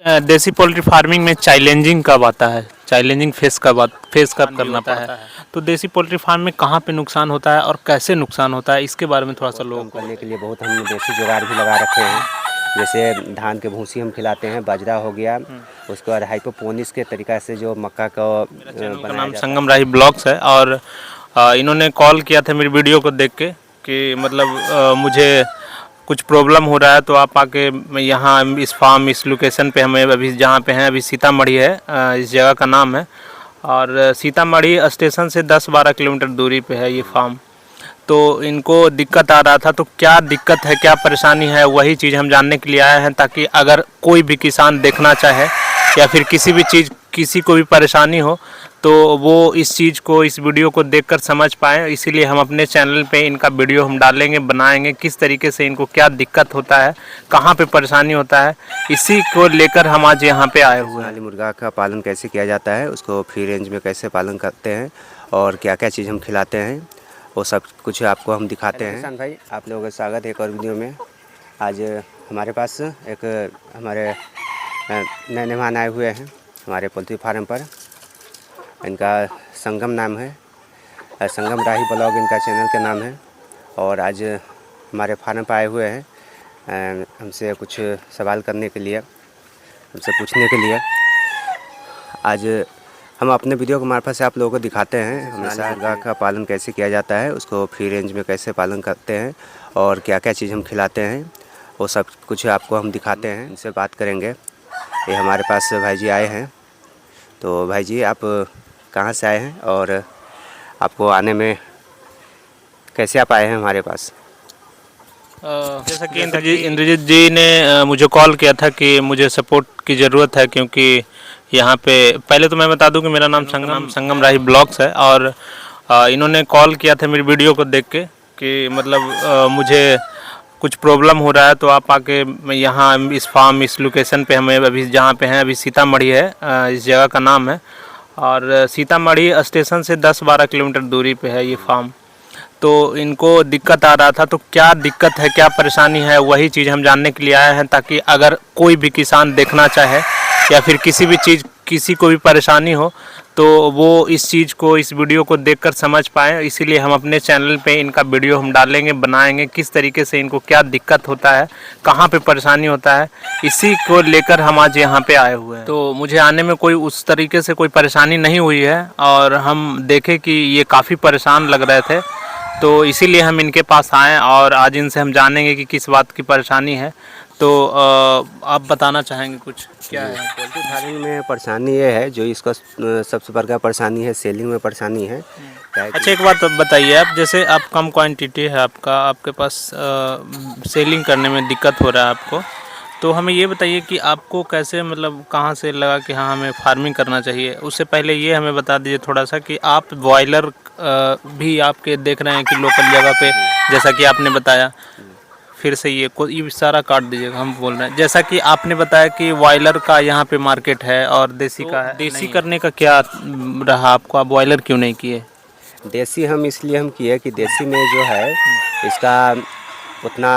देसी poultry farming में challenging कब आता है, चैलेंजिंग फेस कब करना पड़ता है? तो देसी पोल्ट्री फार्म में कहाँ पे नुकसान होता है और कैसे नुकसान होता है, इसके बारे में थोड़ा सा लोगों कम को करने के लिए बहुत हम देसी जुगाड़ भी लगा रखे हैं। जैसे धान के भूसी हम खिलाते हैं, बाजरा हो गया, उसके बाद हाइपोपोनिक्स के तरीक़ा से जो मक्का का चैनल का बनाया नाम जाता है। संगम राही ब्लॉग्स है और इन्होंने कॉल किया था मेरी वीडियो को देख के कि मतलब मुझे कुछ प्रॉब्लम हो रहा है तो आप आके यहाँ इस फार्म इस लोकेशन पे हमें अभी जहाँ पे हैं अभी सीतामढ़ी है, इस जगह का नाम है और सीतामढ़ी स्टेशन से 10-12 किलोमीटर दूरी पे है ये फार्म। तो इनको दिक्कत आ रहा था, तो क्या दिक्कत है, क्या परेशानी है, वही चीज़ हम जानने के लिए आए हैं ताकि अगर कोई भी किसान देखना चाहे या फिर किसी को भी परेशानी हो तो वो इस चीज़ को इस वीडियो को देखकर समझ पाएँ। इसीलिए हम अपने चैनल पे इनका वीडियो हम डालेंगे, बनाएंगे, किस तरीके से इनको क्या दिक्कत होता है, कहाँ पे परेशानी होता है, इसी को लेकर हम आज यहाँ पे आए हुए हैं। सोनाली मुर्गा का पालन कैसे किया जाता है, उसको फ्री रेंज में कैसे पालन करते हैं और क्या क्या चीज़ हम खिलाते हैं, वो सब कुछ आपको हम दिखाते हैं। किसान भाई, आप लोगों का स्वागत है एक और वीडियो में। आज हमारे पास एक हमारे नए मेहमान आए हुए हैं हमारे पोल्ट्री फार्म पर। इनका संगम नाम है, संगम राही ब्लॉग इनका चैनल का नाम है और आज हमारे फार्म पर आए हुए हैं हमसे कुछ सवाल करने के लिए, हमसे पूछने के लिए। आज हम अपने वीडियो के मार्फत से आप लोगों को दिखाते हैं हमेशा मुर्गा का पालन कैसे किया जाता है, उसको फ्री रेंज में कैसे पालन करते हैं और क्या क्या चीज़ हम खिलाते हैं, वो सब कुछ आपको हम दिखाते हैं। इनसे बात करेंगे। ये हमारे पास भाई जी आए हैं। तो भाई जी, आप कहाँ से आए हैं और आपको आने में कैसे आप आए हैं हमारे पास? जैसा कि इंद्रजीत जी ने मुझे कॉल किया था कि मुझे सपोर्ट की ज़रूरत है, क्योंकि यहाँ पे पहले तो मैं बता दूं कि मेरा नाम संगम राही ब्लॉग्स है और इन्होंने कॉल किया था मेरी वीडियो को देख के कि मतलब मुझे कुछ प्रॉब्लम हो रहा है तो आप आके यहाँ इस फार्म इस लोकेशन पे हमें अभी जहाँ पे हैं अभी सीतामढ़ी है, इस जगह का नाम है और सीतामढ़ी स्टेशन से 10-12 किलोमीटर दूरी पे है ये फार्म। तो इनको दिक्कत आ रहा था, तो क्या दिक्कत है, क्या परेशानी है, वही चीज़ हम जानने के लिए आए हैं ताकि अगर कोई भी किसान देखना चाहे या फिर किसी को भी परेशानी हो तो वो इस चीज़ को इस वीडियो को देखकर समझ पाएँ। इसीलिए हम अपने चैनल पे इनका वीडियो हम डालेंगे, बनाएंगे, किस तरीके से इनको क्या दिक्कत होता है, कहाँ पे परेशानी होता है, इसी को लेकर हम आज यहाँ पे आए हुए हैं। तो मुझे आने में कोई उस तरीके से कोई परेशानी नहीं हुई है और हम देखे कि ये काफ़ी परेशान लग रहे थे, तो इसीलिए हम इनके पास आए और आज इनसे हम जानेंगे कि किस बात की परेशानी है। तो आप बताना चाहेंगे कुछ क्या है? पोल्ट्री फार्मिंग में परेशानी ये है, जो इसका सबसे बड़ा परेशानी है, सेलिंग में परेशानी है। अच्छा, एक बात बताइए, आप जैसे आप कम क्वांटिटी है आपके पास सेलिंग करने में दिक्कत हो रहा है आपको, तो हमें ये बताइए कि आपको कैसे मतलब कहाँ से लगा कि हाँ हमें फार्मिंग करना चाहिए। उससे पहले ये हमें बता दीजिए थोड़ा सा कि आप बॉयलर भी आपके देख रहे हैं कि लोकल जगह पे, जैसा कि आपने बताया, फिर से ये सारा काट दीजिएगा, हम बोल रहे हैं जैसा कि आपने बताया कि बॉयलर का यहाँ पे मार्केट है और देसी का है। देसी करने का क्या रहा आपको, आप बॉयलर क्यों नहीं किए? देसी हम इसलिए हम किए कि देसी में जो है इसका उतना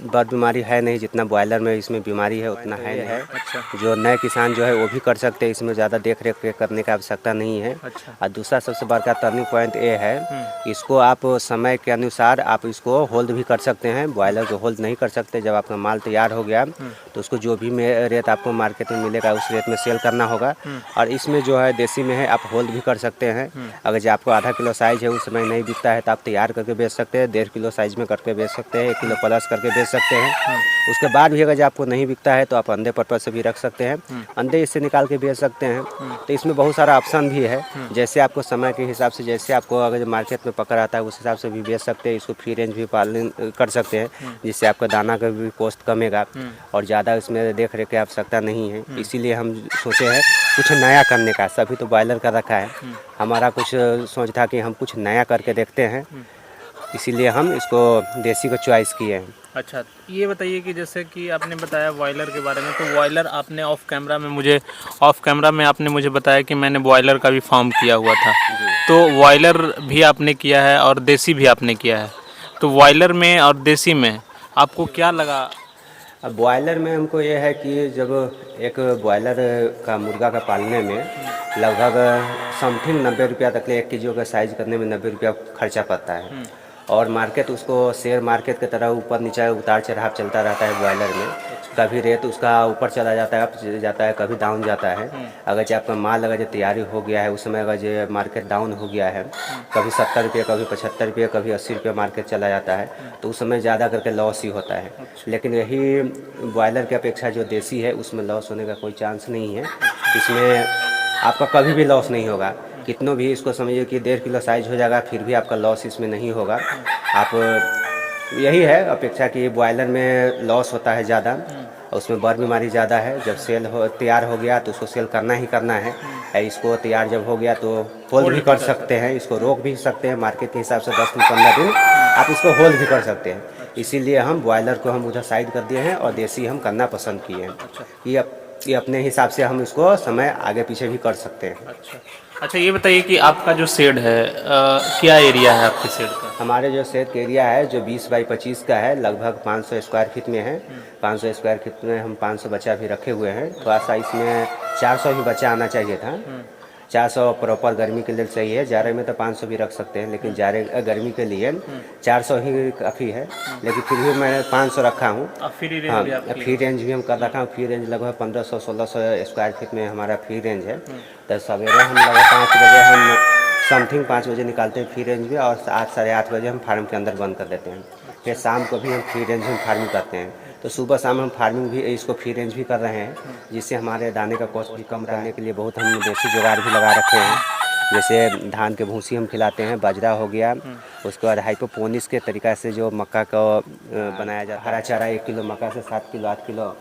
बर्ड बीमारी है नहीं, जितना बॉयलर में इसमें बीमारी है उतना है नहीं। अच्छा। जो नए किसान जो है वो भी कर सकते हैं, इसमें ज़्यादा देख रेख करने का आवश्यकता नहीं है। अच्छा। और दूसरा सबसे बड़ा टर्निंग पॉइंट ये है, इसको आप समय के अनुसार आप इसको होल्ड भी कर सकते हैं। बॉयलर को होल्ड नहीं कर सकते। जब आपका माल तैयार हो गया तो उसको जो भी रेट आपको मार्केट में मिलेगा उस रेट में सेल करना होगा। और इसमें जो है देसी में है आप होल्ड भी कर सकते हैं। अगर जो आपको आधा किलो साइज़ है उस समय नहीं बिकता है तो आप तैयार करके बेच सकते हैं, 1.5 किलो साइज़ में करके बेच सकते हैं, 1 किलो प्लस करके बेच सकते हैं। उसके बाद भी अगर आपको नहीं बिकता है तो आप अंडे पर्पज से भी रख सकते हैं, अंडे इससे निकाल के बेच सकते हैं। तो इसमें बहुत सारा ऑप्शन भी है, जैसे आपको समय के हिसाब से, जैसे आपको अगर मार्केट में पकड़ आता है उस हिसाब से भी बेच सकते हैं। इसको फ्री रेंज भी पालन कर सकते हैं, जिससे आपका दाना का भी कॉस्ट कमेगा और ज़्यादा इसमें देख रेख की आवश्यकता नहीं है। इसीलिए हम सोचे हैं कुछ नया करने का। सभी तो बॉयलर का रखा है, हमारा कुछ सोच था कि हम कुछ नया करके देखते हैं, इसीलिए हम इसको देसी को चॉइस किए हैं। अच्छा, ये बताइए कि जैसे कि आपने बताया बॉयलर के बारे में, तो बॉयलर आपने ऑफ कैमरा में आपने मुझे बताया कि मैंने बॉयलर का भी फार्म किया हुआ था, तो बॉयलर भी आपने किया है और देसी भी आपने किया है, तो बॉयलर में और देसी में आपको क्या लगा? अब बॉयलर में हमको ये है कि जब एक बॉयलर का मुर्गा का पालने में लगभग समथिंग 90 रुपया तक 1 केजी का साइज़ करने में 90 रुपया खर्चा पड़ता है। और मार्केट उसको शेयर मार्केट की तरह ऊपर नीचे उतार चढ़ाव चलता रहता है बॉयलर में। कभी रेट उसका ऊपर चला जाता है, अप जाता है, कभी डाउन जाता है। अगर जो आपका माल अगर जो तैयारी हो गया है उस समय अगर जो मार्केट डाउन हो गया है, कभी 70 रुपये, कभी 75 रुपये, कभी 80 रुपये मार्केट चला जाता है, तो उस समय ज़्यादा करके लॉस ही होता है। लेकिन यही बॉयलर की अपेक्षा जो देसी है उसमें लॉस होने का कोई चांस नहीं है। इसमें आपका कभी भी लॉस नहीं होगा। कितनों भी इसको समझिए कि 1.5 किलो साइज़ हो जाएगा, फिर भी आपका लॉस इसमें नहीं होगा। आप यही है अपेक्षा कि बॉयलर में लॉस होता है ज़्यादा, उसमें बर बीमारी ज़्यादा है। जब सेल हो तैयार हो गया तो उसको सेल करना ही करना है। इसको तैयार जब हो गया तो होल्ड भी कर सकते हैं, इसको रोक भी सकते हैं। मार्केट के हिसाब से 10 से 15 दिन आप इसको होल्ड भी कर सकते हैं। इसीलिए हम बॉयलर को हम उधर साइड कर दिए हैं और देसी हम करना पसंद किए हैं कि ये अपने हिसाब से हम इसको समय आगे पीछे भी कर सकते हैं। अच्छा, ये बताइए कि आपका जो शेड है क्या एरिया है आपके शेड का? हमारे जो शेड का एरिया है जो 20 बाई 25 का है, लगभग 500 स्क्वायर फीट में है। 500 स्क्वायर फीट में हम 500 बच्चा भी रखे हुए हैं। थोड़ा सा इसमें 400 ही बच्चा आना चाहिए था। 400 प्रॉपर गर्मी के लिए चाहिए। जाड़े में तो 500 भी रख सकते हैं, लेकिन जाड़े गर्मी के लिए 400 ही काफ़ी है। लेकिन फिर भी मैं 500 रखा हूँ। हाँ, फ्री रेंज भी हम कर रखा हूँ। फ्री रेंज लगभग 1500-1600 स्क्वायर फीट में हमारा फ्री रेंज है। तो सवेरे हम लगभग 5 बजे हम समथिंग 5 बजे निकालते हैं फ्री रेंज में, और 8 साढ़े 8 बजे हम फार्म के अंदर बंद कर देते हैं। फिर शाम को भी हम फ्री रेंज में फार्मिंग करते हैं। तो सुबह शाम हम फार्मिंग भी इसको फ्री रेंज भी कर रहे हैं, जिससे हमारे दाने का कॉस्ट भी कम करने के लिए बहुत हम देसी जुगाड़ भी लगा रखे हैं। जैसे धान के भूसी हम खिलाते हैं, बाजरा हो गया, उसके बाद हाइपोपोनिक्स के तरीक़ा से जो मक्का का बनाया जाता है, हरा चारा 1 किलो मक्का से 7 किलो 8 किलो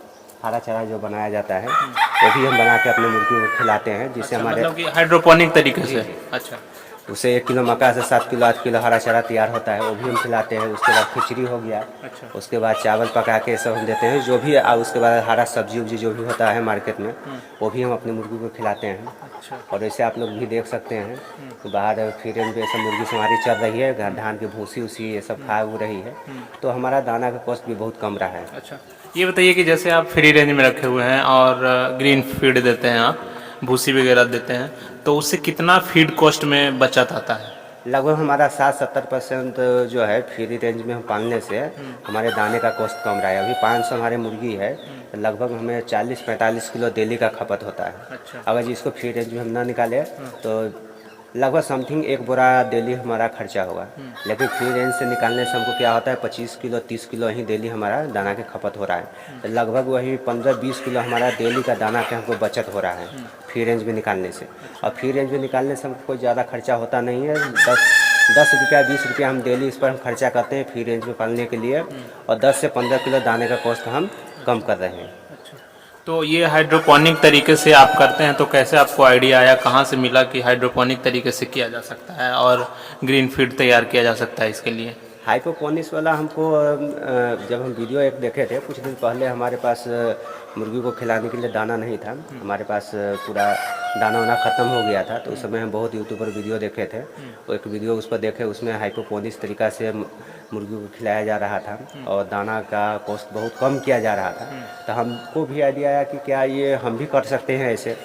हरा चारा जो बनाया जाता है वो भी हम बना के अपने मुर्गी को खिलाते हैं, जिससे हमारे मतलब कि हाइड्रोपोनिक तरीके से। अच्छा, उससे 1 किलो मक्का से 7 किलो 8 किलो हरा चारा तैयार होता है, वो भी हम खिलाते हैं। उसके बाद खिचड़ी हो गया। अच्छा। उसके बाद चावल पका के सब हम देते हैं जो भी। उसके बाद हरा सब्जी उब्जी जो भी होता है मार्केट में वो भी हम अपने मुर्गी को खिलाते हैं। अच्छा। और वैसे आप लोग भी देख सकते हैं तो बाहर फ्री रेंज पे सब मुर्गी से हमारी चल रही है, धान की भूसी उसी ये सब खा हो रही है, तो हमारा दाना का कॉस्ट भी बहुत कम रहा है। अच्छा, ये बताइए कि जैसे आप फ्री रेंज में रखे हुए हैं और ग्रीन फीड देते हैं, आप भूसी वगैरह देते हैं, तो उससे कितना फीड कॉस्ट में बचत आता है? लगभग हमारा 60-70% जो है फ्री रेंज में हम पालने से हमारे दाने का कॉस्ट कम रहा है। अभी 500 हमारे मुर्गी है, लगभग हमें 40-45 किलो डेली का खपत होता है। अच्छा। अगर जिसको फ्री रेंज में हम ना निकाले तो लगभग समथिंग 1 बोरा डेली हमारा खर्चा होगा। लेकिन फ्री रेंज से निकालने से हमको क्या होता है 25 किलो 30 किलो ही डेली हमारा दाना की खपत हो रहा है। तो लगभग वही 15-20 किलो हमारा डेली का दाना का हमको बचत हो रहा है फ्री रेंज में निकालने से। और फ्री रेंज में निकालने से हमको कोई ज़्यादा खर्चा होता नहीं है। 10 रुपया 20 रुपया हम डेली इस पर हम खर्चा करते हैं फ्री रेंज में पालने के लिए, और 10 से 15 किलो दाने का कॉस्ट हम कम कर रहे हैं। तो ये हाइड्रोपोनिक तरीके से आप करते हैं, तो कैसे आपको आइडिया आया, कहाँ से मिला कि हाइड्रोपोनिक तरीके से किया जा सकता है और ग्रीन फीड तैयार किया जा सकता है इसके लिए? हाइपोपोनिक्स वाला हमको जब हम वीडियो एक देखे थे कुछ दिन पहले, हमारे पास मुर्गी को खिलाने के लिए दाना नहीं था। हमारे पास पूरा दाना वाना ख़त्म हो गया था। तो उस समय हम बहुत यूट्यूब पर वीडियो देखे थे। वो एक वीडियो उस पर देखे, उसमें हाइपोपोनिक्स तरीक़ा से मुर्गी को खिलाया जा रहा था और दाना का कॉस्ट बहुत कम किया जा रहा था। तो हमको भी आइडिया आया कि क्या ये हम भी कर सकते हैं ऐसे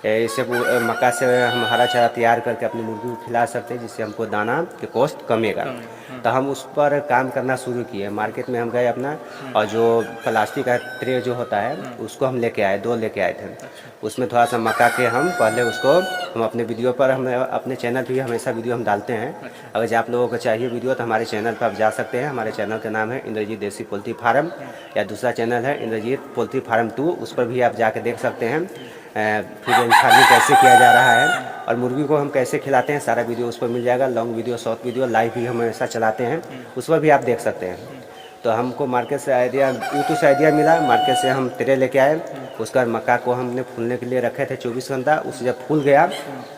मक्का से हम हरा चारा तैयार करके अपनी मुर्गी को खिला सकते हैं, जिससे हमको दाना के कॉस्ट कमेगा। तो हम उस पर काम करना शुरू किए। मार्केट में हम गए अपना, और जो प्लास्टिक का ट्रे जो होता है उसको हम लेके आए, 2 लेके आए थे। उसमें थोड़ा सा मक्का के हम पहले उसको हम अपने वीडियो पर, हम अपने चैनल पर भी हमेशा वीडियो हम डालते हैं। अगर आप लोगों को चाहिए वीडियो तो हमारे चैनल पर आप जा सकते हैं। हमारे चैनल का नाम है इंद्रजीत देसी पोल्ट्री फार्म, या दूसरा चैनल है इंद्रजीत पोल्ट्री फार्म 2, उस पर भी आप जाके देख सकते हैं फिर फार्मिंग कैसे किया जा रहा है और मुर्गी को हम कैसे खिलाते हैं, सारा वीडियो उस पर मिल जाएगा। Long video, short video, live भी हम ऐसा चलाते हैं, उस पर भी आप देख सकते हैं। तो हमको मार्केट से आइडिया, यूट्यूब से आइडिया मिला। मार्केट से हम ट्रे लेके आए, उसका मक्का को हमने फूलने के लिए रखे थे 24 घंटा। उससे जब फूल गया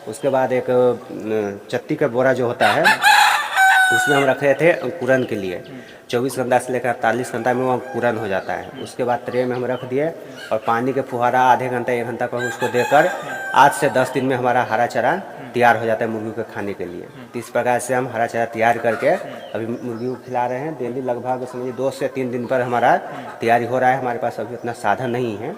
उसके बाद एक चट्टी का बोरा जो होता है उसमें हम रखे थे अंकुरन के लिए। 24 घंटा से लेकर 48 घंटा में वो अंकुरन हो जाता है। उसके बाद ट्रे में हम रख दिए और पानी के फुहारा आधे घंटा 1 घंटा पर उसको देकर 8 से 10 दिन में हमारा हरा चारा तैयार हो जाता है मुर्गियों के खाने के लिए। तो इस प्रकार से हम हरा चारा तैयार करके अभी मुर्गियों को खिला रहे हैं। डेली लगभग समझिए 2 से 3 दिन पर हमारा तैयारी हो रहा है। हमारे पास अभी उतना साधन नहीं है,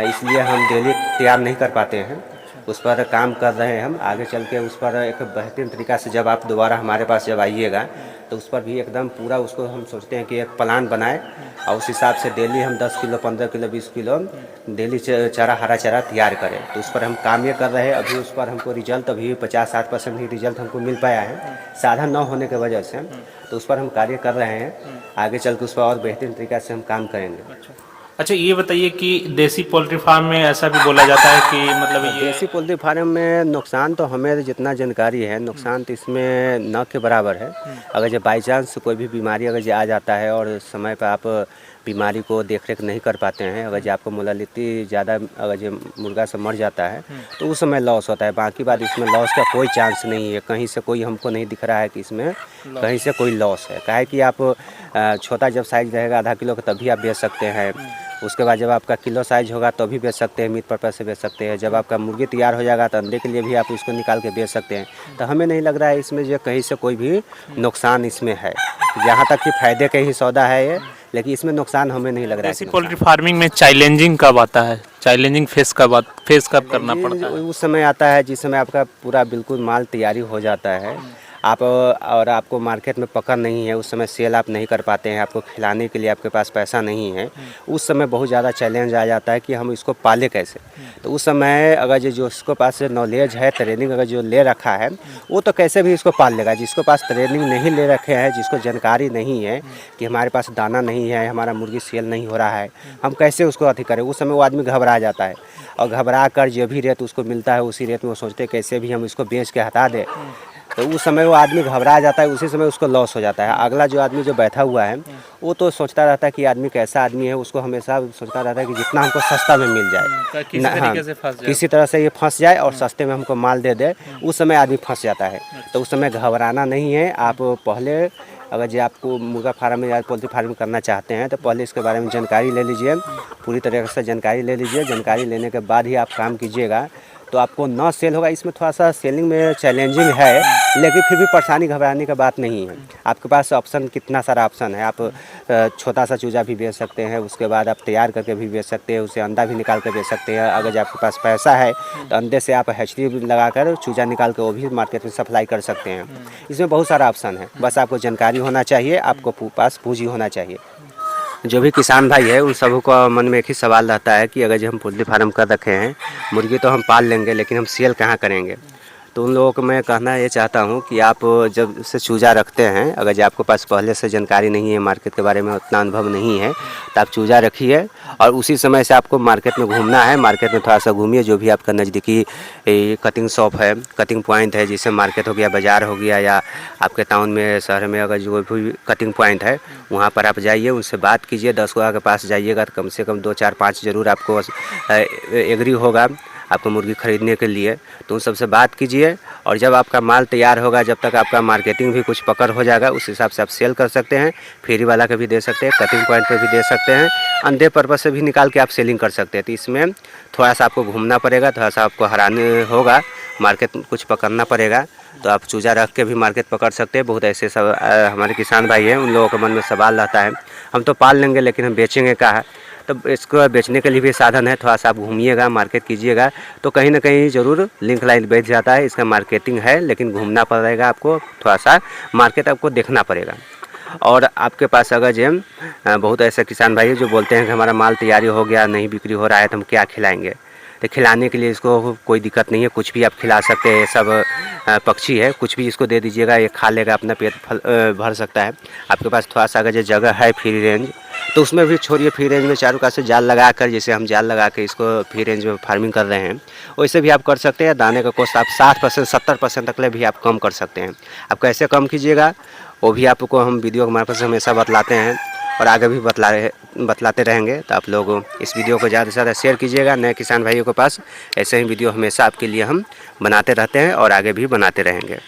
इसलिए हम डेली तैयार नहीं कर पाते हैं। उस पर काम कर रहे हैं हम। आगे चल के उस पर एक बेहतरीन तरीक़ा से जब आप दोबारा हमारे पास जब आइएगा तो उस पर भी एकदम पूरा उसको हम सोचते हैं कि एक प्लान बनाए और उस हिसाब से डेली हम 10 किलो 15 किलो 20 किलो डेली चारा हरा चारा तैयार करें। तो उस पर हम काम ये कर रहे हैं। अभी उस पर हमको रिजल्ट अभी 50-60% ही रिजल्ट हमको मिल पाया है, साधन न होने की वजह से। तो उस पर हम कार्य कर रहे हैं। आगे चल के उस पर और बेहतरीन तरीक़ा से हम काम करेंगे। अच्छा, ये बताइए कि देसी पोल्ट्री फार्म में ऐसा भी बोला जाता है कि मतलब ये देसी पोल्ट्री फार्म में नुकसान तो हमें जितना जानकारी है, नुकसान तो इसमें न के बराबर है। अगर जब बाई चांस कोई भी बीमारी अगर जो आ जाता है और समय पर आप बीमारी को देख रेख नहीं कर पाते हैं, अगर जो आपको मोलालिटी ज़्यादा अगर जो मुर्गा से मर जाता है तो उस समय लॉस होता है। बाकी बात इसमें लॉस का कोई चांस नहीं है, कहीं से कोई हमको नहीं दिख रहा है कि इसमें कहीं से कोई लॉस है। काहे कि आप छोटा जब साइज़ रहेगा आधा किलो का तभी आप बेच सकते हैं। उसके बाद जब आपका किलो साइज होगा तो भी बेच सकते हैं, मीट पर्पज़ से बेच सकते हैं। जब आपका मुर्गी तैयार हो जाएगा तो अंडे के लिए भी आप इसको निकाल के बेच सकते हैं। तो हमें नहीं लग रहा है इसमें जो कहीं से कोई भी नुकसान इसमें है। जहाँ तक कि फ़ायदे का ही सौदा है ये, लेकिन इसमें नुकसान हमें नहीं लग रहा है। देसी पोल्ट्री फार्मिंग में चैलेंजिंग कब आता है? चैलेंजिंग फेस कब करना पड़ता है? उस समय आता है जिस समय आपका पूरा बिल्कुल माल तैयारी हो जाता है, आप और आपको मार्केट में पकड़ नहीं है, उस समय सेल आप नहीं कर पाते हैं, आपको खिलाने के लिए आपके पास पैसा नहीं है। उस समय बहुत ज़्यादा चैलेंज आ जाता है कि हम इसको पाले कैसे। तो उस समय अगर जो उसके पास नॉलेज है, ट्रेनिंग अगर जो ले रखा है, वो तो कैसे भी इसको पाल लेगा। जिसके पास ट्रेनिंग नहीं ले रखे हैं, जिसको जानकारी नहीं है कि हमारे पास दाना नहीं है, हमारा मुर्गी सेल नहीं हो रहा है, हम कैसे उसको अथी करें। उस समय वो आदमी घबरा जाता है और घबरा कर जो भी रेट उसको मिलता है उसी रेट में वो सोचते कैसे भी हम इसको बेच के हटा दें। तो उस समय वो आदमी घबरा जाता है, उसी समय उसको लॉस हो जाता है। अगला जो आदमी जो बैठा हुआ है वो तो सोचता रहता है कि आदमी कैसा आदमी है, उसको हमेशा सोचता रहता है कि जितना हमको सस्ता में मिल जाए, किसी तरह से ये फंस जाए और सस्ते में हमको माल दे दे। उस समय आदमी फंस जाता है। तो उस समय घबराना नहीं है। आप पहले अगर जो आपको मुर्गा फार्म में या पोल्ट्री फार्म करना चाहते हैं तो पहले इसके बारे में जानकारी ले लीजिए, पूरी तरह से जानकारी ले लीजिए। जानकारी लेने के बाद ही आप काम कीजिएगा तो आपको ना सेल होगा। इसमें थोड़ा सा सेलिंग में चैलेंजिंग है, लेकिन फिर भी परेशानी घबराने की बात नहीं है। आपके पास ऑप्शन कितना सारा ऑप्शन है। आप छोटा सा चूजा भी बेच सकते हैं, उसके बाद आप तैयार करके भी बेच सकते हैं, उसे अंडा भी निकाल कर बेच सकते हैं। अगर आपके पास पैसा है तो अंडे से आप हैचरी लगाकर चूजा निकाल कर वो भी मार्केट में सप्लाई कर सकते हैं। इसमें बहुत सारा ऑप्शन है, बस आपको जानकारी होना चाहिए, आपको पास पूंजी होना चाहिए। जो भी किसान भाई है उन सबों का मन में एक ही सवाल रहता है कि अगर जो हम पोल्ट्री फार्म कर रखे हैं, मुर्गी तो हम पाल लेंगे लेकिन हम सेल कहाँ करेंगे। तो उन लोगों को मैं कहना ये चाहता हूँ कि आप जब से चूजा रखते हैं, अगर जो आपके पास पहले से जानकारी नहीं है, मार्केट के बारे में उतना अनुभव नहीं है, तो आप चूजा रखिए और उसी समय से आपको मार्केट में घूमना है। मार्केट में थोड़ा सा घूमिए, जो भी आपका नज़दीकी कटिंग शॉप है, कटिंग पॉइंट है, जैसे मार्केट हो गया, बाज़ार हो गया, या आपके टाउन में शहर में अगर जो भी कटिंग पॉइंट है वहाँ पर आप जाइए, उनसे बात कीजिए। 10 के पास जाइएगा तो कम से कम 2 4 5 ज़रूर आपको एग्री होगा आपको मुर्गी ख़रीदने के लिए। तो उन सबसे बात कीजिए और जब आपका माल तैयार होगा, जब तक आपका मार्केटिंग भी कुछ पकड़ हो जाएगा, उस हिसाब से आप सेल कर सकते हैं। फेरी वाला के भी दे सकते हैं, कटिंग पॉइंट पे भी दे सकते हैं, अंडे पर्पज़ से भी निकाल के आप सेलिंग कर सकते हैं। तो इसमें थोड़ा सा आपको घूमना पड़ेगा, थोड़ा सा आपको हराने होगा, मार्केट कुछ पकड़ना पड़ेगा। तो आप चूजा रख के भी मार्केट पकड़ सकते हैं। बहुत ऐसे सब हमारे किसान भाई हैं, उन लोगों के मन में सवाल रहता है हम तो पाल लेंगे लेकिन हम बेचेंगे कहाँ है। तो इसको बेचने के लिए भी साधन है। थोड़ा सा आप घूमिएगा, मार्केट कीजिएगा तो कहीं ना कहीं ज़रूर लिंक लाइन बैठ जाता है। इसका मार्केटिंग है लेकिन घूमना पड़ेगा आपको, थोड़ा सा मार्केट आपको देखना पड़ेगा। और आपके पास अगर जो बहुत ऐसे किसान भाई जो बोलते हैं कि हमारा माल तैयारी हो गया, नहीं बिक्री हो रहा है तो हम क्या खिलाएँगे। तो खिलाने के लिए इसको कोई दिक्कत नहीं है, कुछ भी आप खिला सकते हैं। सब पक्षी है, कुछ भी इसको दे दीजिएगा, ये खा लेगा, अपना पेट भर सकता है। आपके पास थोड़ा सा अगर जो जगह है फ्री रेंज तो उसमें भी छोड़िए, फ्री रेंज में चारों पास से जाल लगा कर, जैसे हम जाल लगा के इसको फ्री रेंज में फार्मिंग कर रहे हैं, वैसे भी आप कर सकते हैं। दाने का कॉस्ट आप 60% 70% तक ले भी आप कम कर सकते हैं। आप कैसे कम कीजिएगा वो भी आपको हम वीडियो के मार्फत से हमेशा बतलाते हैं और आगे भी बतलाते रहेंगे। तो आप लोग इस वीडियो को ज़्यादा से ज़्यादा शेयर कीजिएगा नए किसान भाइयों के पास। ऐसे ही वीडियो हमेशा आपके लिए हम बनाते रहते हैं और आगे भी बनाते रहेंगे।